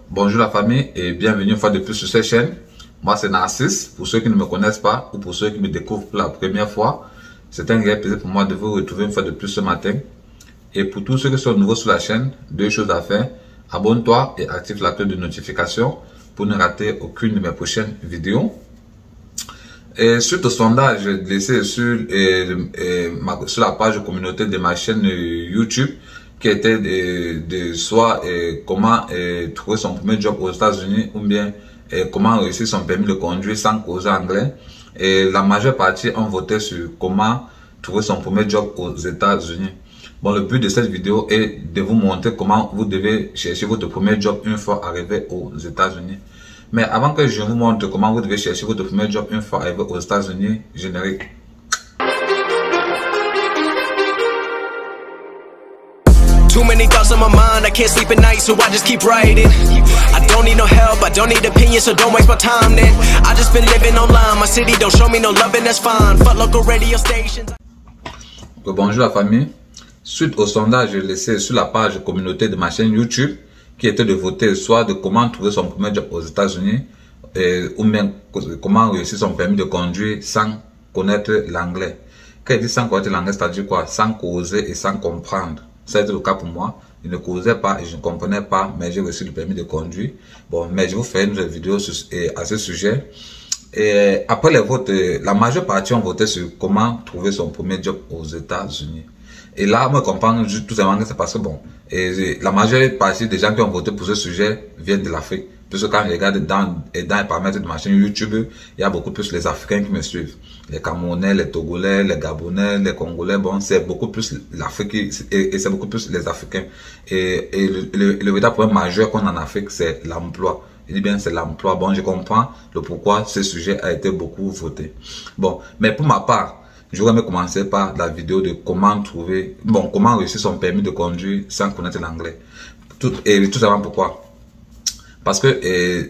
Bonjour la famille et bienvenue une fois de plus sur cette chaîne. Moi c'est Narcisse, pour ceux qui ne me connaissent pas ou pour ceux qui me découvrent pour la première fois. C'est un réel plaisir pour moi de vous retrouver une fois de plus ce matin. Et pour tous ceux qui sont nouveaux sur la chaîne, deux choses à faire. Abonne-toi et active la cloche de notification pour ne rater aucune de mes prochaines vidéos. Et suite au sondage laissé sur la page communauté de ma chaîne YouTube, qui était soit comment trouver son premier job aux États-Unis ou bien comment réussir son permis de conduire sans causer anglais. Et la majeure partie ont voté sur comment trouver son premier job aux États-Unis. Bon, le but de cette vidéo est de vous montrer comment vous devez chercher votre premier job une fois arrivé aux États-Unis. Mais avant que je vous montre comment vous devez chercher votre premier job une fois arrivé aux États-Unis, générique. Too many thoughts on my mind, I can't sleep at night, so I just keep writing. I don't need no help, I don't need opinions, so don't waste my time then. I just been living online, my city don't show me no love and that's fine. Fuck local radio stations. Bonjour la famille. Suite au sondage laissé sur la page communauté de ma chaîne YouTube, qui était de voter soit de comment trouver son premier job aux États-Unis, ou même comment réussir son permis de conduire sans connaître l'anglais. Quand il dit sans connaître l'anglais, c'est-à-dire quoi? Sans causer et sans comprendre. Ça a été le cas pour moi. Je ne causais pas et je ne comprenais pas, mais j'ai reçu le permis de conduire. Bon, mais je vous fais une vidéo à ce sujet. Et après les votes, la majeure partie ont voté sur comment trouver son premier job aux États-Unis. Et là, moi, je comprends tout simplement que c'est parce que bon, et la majeure partie des gens qui ont voté pour ce sujet viennent de l'Afrique. Puisque quand je regarde dans les paramètres de ma chaîne YouTube, il y a beaucoup plus les Africains qui me suivent. Les Camerounais, les Togolais, les Gabonais, les Congolais, bon, c'est beaucoup plus l'Afrique et c'est beaucoup plus les Africains. Et le véritable problème majeur qu'on a en Afrique, c'est l'emploi. Je dis bien c'est l'emploi. Bon, je comprends le pourquoi ce sujet a été beaucoup voté. Bon, mais pour ma part, j'aurais aimé commencer par la vidéo de comment trouver, bon, comment réussir son permis de conduire sans connaître l'anglais. Tout simplement pourquoi? Parce que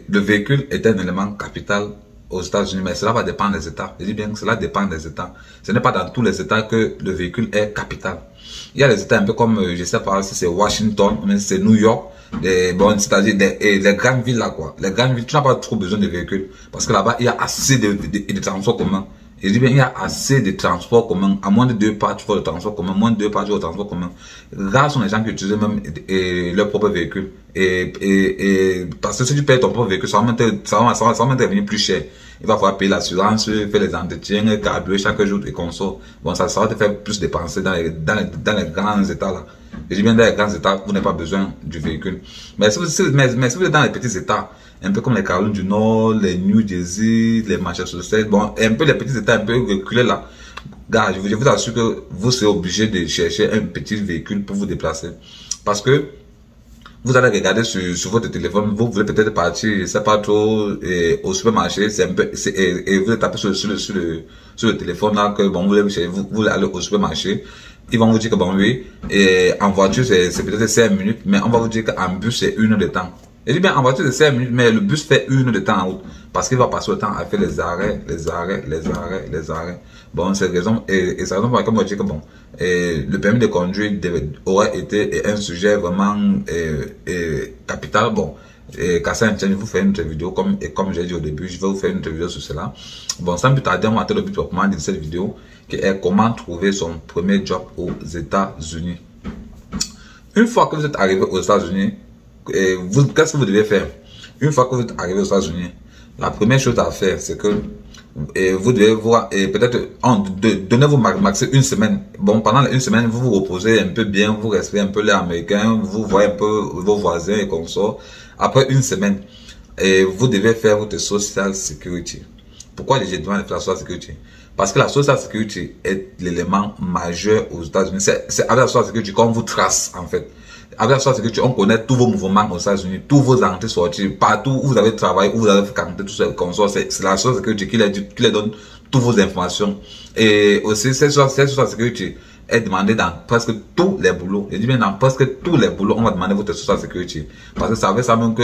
le véhicule est un élément capital aux États-Unis, mais cela va dépendre des États. Je dis bien que cela dépend des États. Ce n'est pas dans tous les États que le véhicule est capital. Il y a des États un peu comme, je sais pas si c'est Washington, mais c'est New York, bon, c'est-à-dire les grandes villes là, quoi. Les grandes villes, tu n'as pas trop besoin de véhicules. Parce que là-bas, il y a assez de transports communs. Je dis bien, il y a assez de transports communs. À moins de 2 pas, tu vois le transport commun. Moins de 2 pas, tu vois le transport commun. Rares sont les gens qui utilisent même leur propre véhicule. Parce que si tu payes ton propre véhicule, ça va devenir plus cher. Il va falloir payer l'assurance, faire les entretiens, carburer chaque jour et consort. Bon, ça va te faire plus dépenser dans les grands états là. Je dis bien dans les grands états, vous n'avez pas besoin du véhicule. Mais si vous êtes dans les petits états, un peu comme les Carolines du Nord, les New Jersey, les Massachusetts, bon, un peu les petits états un peu reculés là. Gars, je vous assure que vous serez obligé de chercher un petit véhicule pour vous déplacer. Parce que vous allez regarder sur votre téléphone, vous voulez peut-être partir, je sais pas trop, au supermarché, et vous tapez sur le téléphone là, que bon, vous voulez aller au supermarché. Ils vont vous dire que bon, oui, et en voiture c'est peut-être 5 minutes, mais on va vous dire qu'en bus c'est 1 heure de temps. Je dis bien en voiture c'est 5 minutes, mais le bus fait 1 heure de temps en route. Parce qu'il va passer le temps à faire les arrêts. Bon, c'est raison, et c'est raison pour laquelle moi je dis que bon, le permis de conduire aurait été un sujet vraiment capital. Bon, qu'à ça je vais vous faire une autre vidéo, comme j'ai dit au début, je vais vous faire une autre vidéo sur cela. Bon, sans plus tarder, on va atteindre le but proprement de cette vidéo, qui est comment trouver son premier job aux États-Unis. Une fois que vous êtes arrivé aux États-Unis, qu'est-ce que vous devez faire? Une fois que vous êtes arrivé aux États-Unis, la première chose à faire, c'est que vous devez voir, peut-être donnez-vous maximum 1 semaine. Bon, pendant une semaine, vous vous reposez un peu bien, vous respirez un peu les Américains, vous voyez un peu vos voisins et consorts. Après 1 semaine, vous devez faire votre social security. Pourquoi j'ai demandé de faire la social security? Parce que la social security est l'élément majeur aux États-Unis. C'est avec la social security qu'on vous trace, en fait. Avec la social security, on connaît tous vos mouvements aux États-Unis, tous vos entrées, sorties, partout où vous avez travaillé, où vous avez fréquenté, tout ce consort. C'est la social security qui les donne toutes vos informations. Et aussi, cette social security est demandée dans presque tous les boulots. Je dis bien dans presque tous les boulots, on va demander votre social security. Parce que ça veut ça même que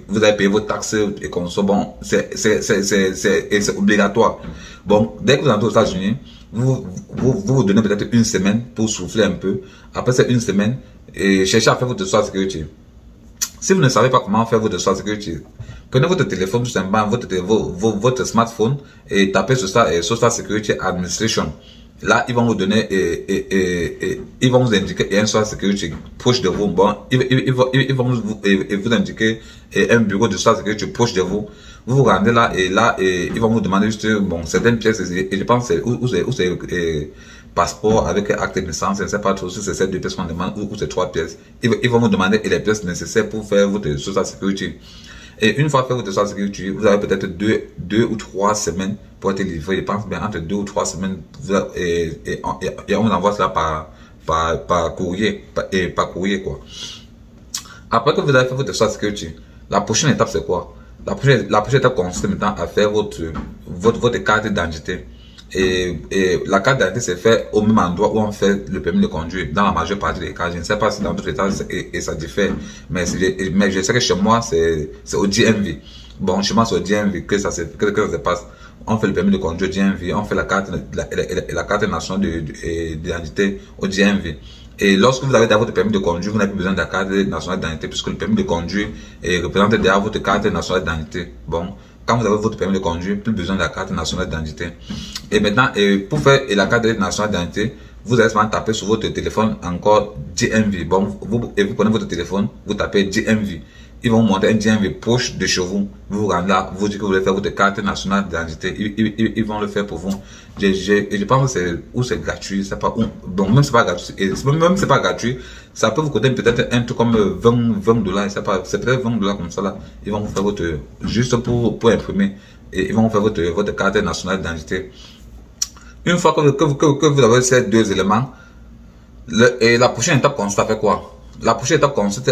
vous avez payé vos taxes et consort. Bon, c'est obligatoire. Bon, dès que vous entrez aux États-Unis, vous donnez peut-être 1 semaine pour souffler un peu. Après cette 1 semaine, cherchez à faire votre social security. Si vous ne savez pas comment faire votre Social Security, prenez votre téléphone, tout simplement, votre smartphone et tapez sur ça, Social Security Administration. Là, ils vont vous donner, ils vont vous indiquer un Social Security proche de vous. Bon, ils vont vous indiquer un bureau de Social Security proche de vous. Vous vous rendez là, et ils vont vous demander juste, bon, certaines pièces, et je pense que c'est passeport avec acte de naissance, je ne sais pas trop si c'est ces 2 pièces qu'on demande ou c'est 3 pièces. Ils vont vous demander les pièces nécessaires pour faire votre Social Security. Et une fois fait votre Social Security, vous avez peut-être 2 ou 3 semaines pour être livré. Je pense bien entre 2 ou 3 semaines, et on envoie cela par courrier, par courrier quoi. Après que vous avez fait votre Social Security, la prochaine étape c'est quoi? La prochaine étape consiste maintenant à faire votre carte d'identité. Et la carte d'identité c'est fait au même endroit où on fait le permis de conduire dans la majeure partie des cas. Je ne sais pas si dans d'autres états et ça diffère, mais je sais que chez moi c'est au DMV. Bon, chez moi c'est au DMV que ça se passe. On fait le permis de conduire au DMV, on fait la carte nationale d'identité au DMV. Et lorsque vous avez déjà votre permis de conduire, vous n'avez plus besoin de la carte nationale d'identité puisque le permis de conduire représente déjà votre carte nationale d'identité. Bon. Quand vous avez votre permis de conduire, plus besoin de la carte nationale d'identité. Et maintenant, pour faire la carte nationale d'identité, vous allez seulement taper sur votre téléphone encore DMV. Bon, vous prenez votre téléphone, vous tapez DMV. Ils vont vous montrer un DMV proche de chez vous. Vous vous rendez là, vous dites que vous voulez faire votre carte nationale d'identité. Ils vont le faire pour vous. Je pense que c'est gratuit, c'est pas où. Bon, même c'est pas gratuit. Et même c'est pas gratuit, ça peut vous coûter peut-être un truc comme 20 $. C'est peut-être 20 $ comme ça là. Ils vont vous faire votre, juste pour imprimer. Et ils vont vous faire votre carte nationale d'identité. Une fois que vous avez ces 2 éléments, la prochaine étape consiste à faire quoi? La prochaine étape consiste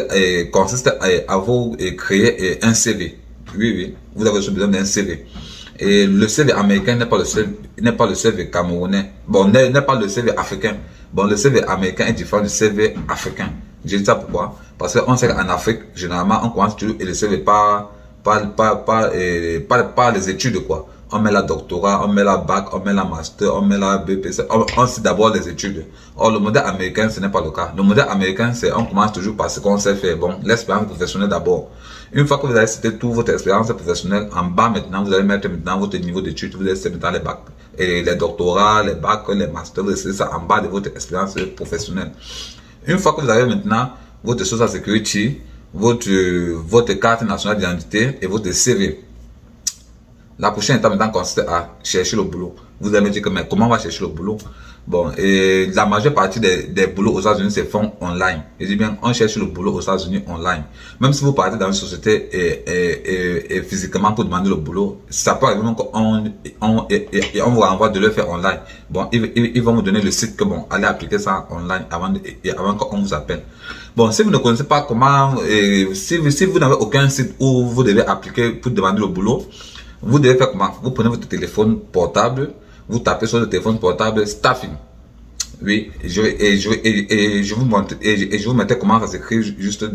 à vous créer un CV. Oui, vous avez besoin d'un CV. Et le CV américain n'est pas le CV camerounais. Bon, n'est pas le CV africain. Bon, le CV américain est différent du CV africain. Je dis ça pourquoi? Parce qu'on sait qu'en Afrique, généralement, on commence toujours le CV par les études, quoi. On met la doctorat, on met la bac, on met la master, on met la BPC, on cite d'abord les études. Or, le modèle américain, ce n'est pas le cas. Le modèle américain, c'est on commence toujours par ce qu'on sait faire. Bon, l'expérience professionnelle d'abord. Une fois que vous avez cité toute votre expérience professionnelle, en bas maintenant, vous allez mettre maintenant votre niveau d'études, vous allez citer dans les bacs, et les doctorats, les bacs, les masters, c'est ça en bas de votre expérience professionnelle. Une fois que vous avez maintenant votre Social Security, votre carte nationale d'identité et votre CV, la prochaine étape maintenant consiste à chercher le boulot. Vous allez me dire que mais comment on va chercher le boulot? Bon, et la majeure partie des boulots aux États-Unis se font online. Je dis bien, on cherche le boulot aux États-Unis online. Même si vous partez dans une société et physiquement pour demander le boulot, ça peut arriver qu'on vous renvoie de le faire online. Bon, ils vont vous donner le site que bon, allez appliquer ça online avant qu'on vous appelle. Bon, si vous ne connaissez pas comment, si vous n'avez aucun site où vous devez appliquer pour demander le boulot, vous devez faire comment? Vous prenez votre téléphone portable, vous tapez sur le téléphone portable staffing. Oui, je vous montre et je vous mettais comment ça s'écrit juste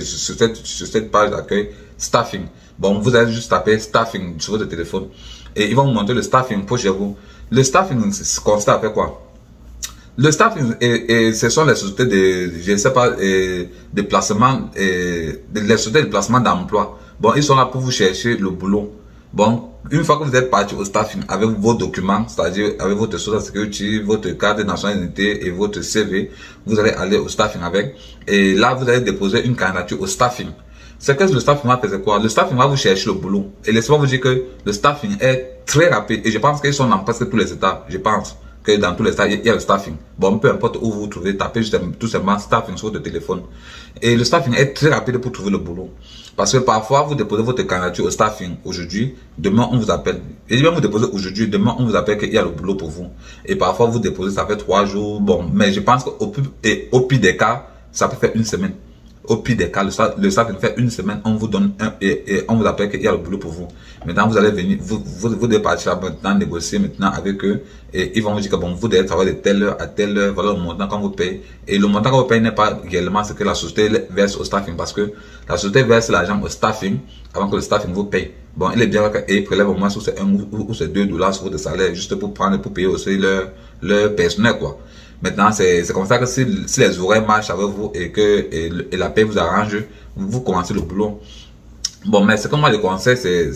sur cette page d'accueil staffing. Bon, vous allez juste taper staffing sur votre téléphone et ils vont vous montrer le staffing pour chez vous. Le staffing consiste à faire quoi? Le staffing ce sont les sociétés de, je sais pas, de placement, les sociétés de placement d'emploi. Bon, ils sont là pour vous chercher le boulot. Bon, une fois que vous êtes parti au staffing avec vos documents, c'est-à-dire avec votre Social Security, votre carte de nationalité et votre CV, vous allez aller au staffing avec. Et là, vous allez déposer une candidature au staffing. C'est que le staffing va faire quoi? Le staffing va vous chercher le boulot. Et laissez-moi vous dire que le staffing est très rapide. Et je pense qu'ils sont dans presque tous les états. Je pense que dans tous les états, il y a le staffing. Bon, peu importe où vous vous trouvez, tapez juste tout simplement staffing sur votre téléphone. Et le staffing est très rapide pour trouver le boulot. Parce que parfois, vous déposez votre candidature au staffing aujourd'hui, demain on vous appelle. Et bien vous déposez aujourd'hui, demain on vous appelle qu'il y a le boulot pour vous. Et parfois vous déposez, ça fait 3 jours. Bon, mais je pense qu'au pire des cas, ça peut faire une semaine. Au pire des cas, le staffing fait une semaine, on vous donne et on vous appelle qu'il y a le boulot pour vous. Maintenant, vous allez venir, vous devez partir maintenant, négocier maintenant avec eux. Et ils vont vous dire que bon, vous devez travailler de telle heure à telle heure, voilà le montant qu'on vous paye. Et le montant qu'on vous paye n'est pas réellement ce que la société verse au staffing, parce que la société verse l'argent au staffing avant que le staffing vous paye. Bon, il est bien qu'ils prélèvent au moins sur ces 1 ou ces 2 $ sur votre salaire, juste pour payer aussi leur personnel, quoi. Maintenant, c'est comme ça que si les horaires marchent avec vous et que et la paix vous arrange, vous commencez le boulot. Bon, mais ce que moi je conseille, c'est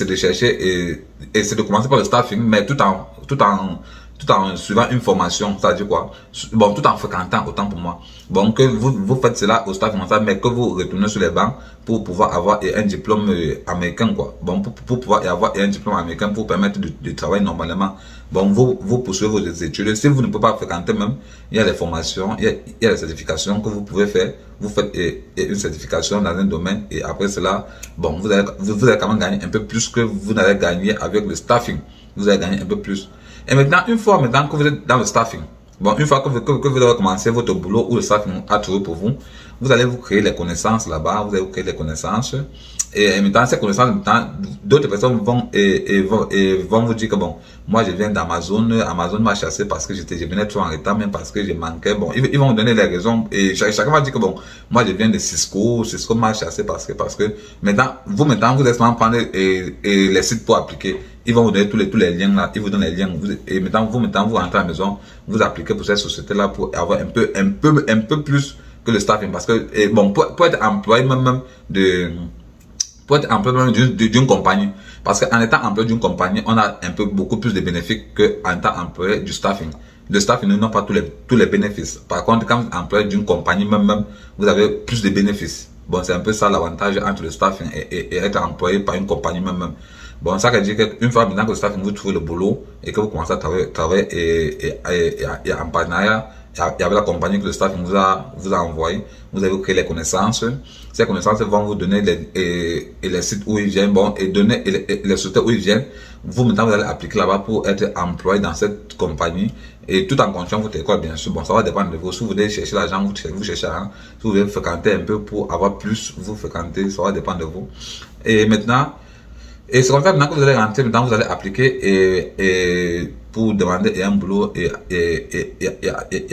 de chercher et c'est de commencer par le staffing, mais tout en suivant une formation, c'est-à-dire quoi? Bon, tout en fréquentant, autant pour moi. Bon, que vous faites cela au staff, mais que vous retournez sur les bancs pour pouvoir avoir un diplôme américain, quoi. Bon, pour pouvoir avoir un diplôme américain pour permettre de travailler normalement. Bon, vous poursuivez vos études. Si vous ne pouvez pas fréquenter même, il y a des formations, il y a des certifications que vous pouvez faire. Vous faites une certification dans un domaine et après cela, bon, vous allez quand même gagner un peu plus que vous n'allez gagner avec le staffing. Vous allez gagner un peu plus. Et maintenant, une fois que vous êtes dans le staffing, bon, une fois que vous avez commencé votre boulot ou le staffing a trouvé pour vous, vous allez vous créer les connaissances là-bas, vous allez vous créer les connaissances. Et maintenant, ces connaissances, d'autres personnes vont vous dire que bon, moi je viens d'Amazon, Amazon m'a chassé parce que je venais trop en retard, même parce que je manquais. Bon, ils vont vous donner les raisons et chacun va dire que bon, moi je viens de Cisco m'a chassé parce que maintenant vous laissez prendre les sites pour appliquer. Ils vont vous donner tous les liens là, ils vous donnent les liens. Et maintenant vous rentrez à la maison, vous appliquez pour cette société là pour avoir un peu plus que le staffing parce que bon pour être employé d'une compagnie, parce qu'en étant employé d'une compagnie, on a beaucoup plus de bénéfices qu'en étant employé du staffing. Le staffing n'a pas tous les bénéfices. Par contre, quand vous êtes employé d'une compagnie, même, vous avez plus de bénéfices. Bon, c'est un peu ça l'avantage entre le staffing et être employé par une compagnie même. Bon, ça veut dire qu'une fois maintenant que le staffing, vous trouvez le boulot et que vous commencez à travailler et en partenariat, il y avait la compagnie que le staff vous a envoyé, vous avez créé les connaissances. Ces connaissances vont vous donner les sites où ils viennent, bon, et donner les sociétés où ils viennent. Vous maintenant vous allez appliquer là-bas pour être employé dans cette compagnie et tout en continuant votre école bien sûr. Bon, ça va dépendre de vous. Si vous voulez chercher l'argent, vous cherchez l'argent. Si vous voulez fréquenter un peu pour avoir plus, vous fréquentez, ça va dépendre de vous. Et maintenant, et c'est comme ça maintenant que vous allez rentrer, maintenant vous allez appliquer et pour demander un boulot et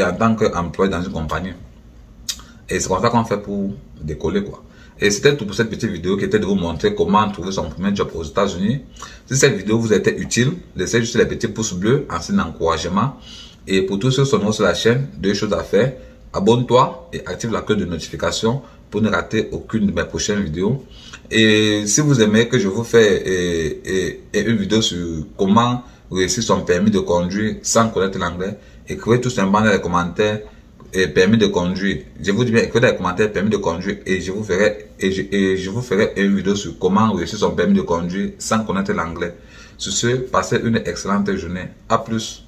en tant qu'employé dans une compagnie. Et c'est comme ça qu'on fait pour décoller quoi. Et c'était tout pour cette petite vidéo qui était de vous montrer comment trouver son premier job aux États-Unis. Si cette vidéo vous était utile, laissez juste les petits pouces bleus en signe d'encouragement. Et pour tous ceux qui sont nouveaux sur la chaîne, deux choses à faire. Abonne-toi et active la cloche de notification pour ne rater aucune de mes prochaines vidéos. Et si vous aimez que je vous fasse une vidéo sur comment réussir son permis de conduire sans connaître l'anglais, écrivez tout simplement dans les commentaires permis de conduire. Je vous dis bien, écrivez dans les commentaires permis de conduire et je vous ferai une vidéo sur comment réussir son permis de conduire sans connaître l'anglais. Sur ce, passez une excellente journée. À plus.